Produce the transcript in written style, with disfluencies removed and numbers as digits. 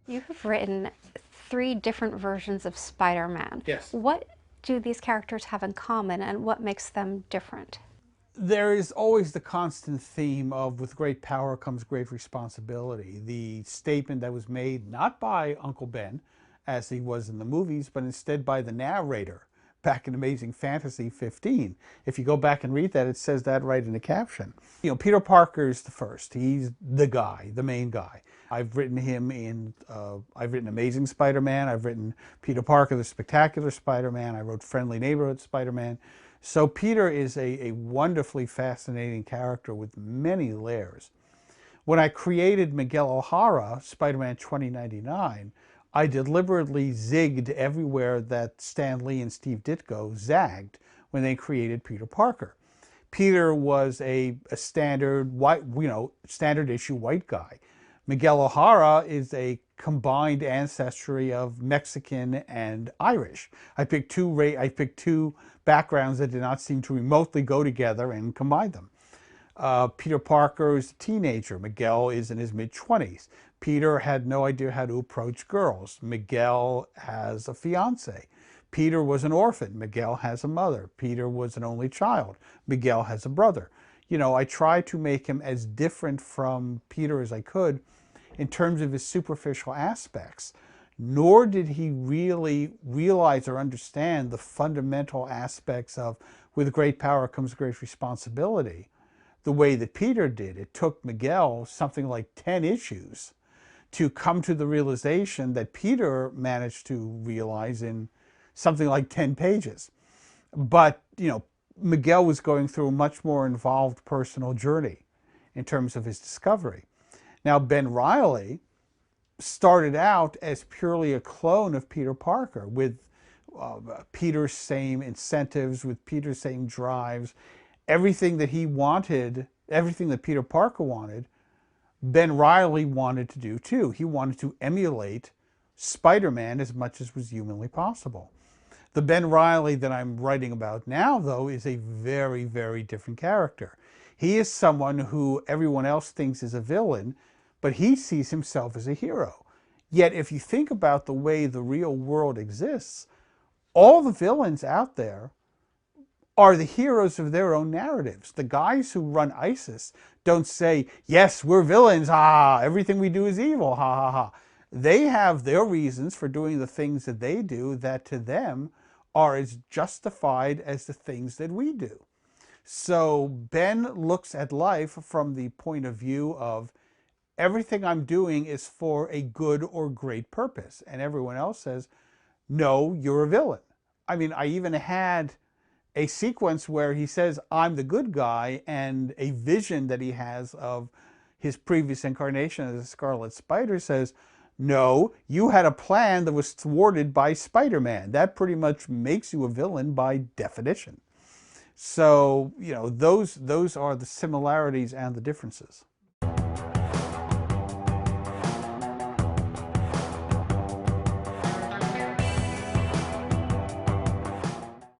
You have written three different versions of Spider-Man. Yes. What do these characters have in common and what makes them different? There is always the constant theme of with great power comes great responsibility. The statement that was made not by Uncle Ben, as he was in the movies, but instead by the narrator back in Amazing Fantasy 15. If you go back and read that, it says that right in the caption. You know, Peter Parker is the first. He's the guy, the main guy. I've written him in, I've written Amazing Spider-Man, I've written Peter Parker, the Spectacular Spider-Man, I wrote Friendly Neighborhood Spider-Man. So Peter is a wonderfully fascinating character with many layers. When I created Miguel O'Hara, Spider-Man 2099, I deliberately zigged everywhere that Stan Lee and Steve Ditko zagged when they created Peter Parker. Peter was a standard white, standard issue white guy. Miguel O'Hara is a combined ancestry of Mexican and Irish. I picked two backgrounds that did not seem to remotely go together and combined them. Peter Parker is a teenager. Miguel is in his mid-20s. Peter had no idea how to approach girls. Miguel has a fiance. Peter was an orphan. Miguel has a mother. Peter was an only child. Miguel has a brother. You know, I tried to make him as different from Peter as I could in terms of his superficial aspects, nor did he really realize or understand the fundamental aspects of with great power comes great responsibility the way that Peter did. It took Miguel something like 10 issues to come to the realization that Peter managed to realize in something like 10 pages. But, you know, Miguel was going through a much more involved personal journey in terms of his discovery. Now, Ben Reilly started out as purely a clone of Peter Parker with Peter's same incentives, with Peter's same drives. Everything that he wanted, everything that Peter Parker wanted, Ben Reilly wanted to do too. He wanted to emulate Spider-Man as much as was humanly possible. The Ben Reilly that I'm writing about now, though, is a very, very different character. He is someone who everyone else thinks is a villain, but he sees himself as a hero. Yet if you think about the way the real world exists, all the villains out there are the heroes of their own narratives. The guys who run ISIS don't say, yes, we're villains, ha, everything we do is evil, ha, ha, ha. They have their reasons for doing the things that they do that to them are as justified as the things that we do. So Ben looks at life from the point of view of everything I'm doing is for a good or great purpose. And everyone else says, no, you're a villain. I mean, I even had a sequence where he says, I'm the good guy, and a vision that he has of his previous incarnation as a Scarlet Spider says, no, you had a plan that was thwarted by Spider-Man. That pretty much makes you a villain by definition. So, you know, those are the similarities and the differences.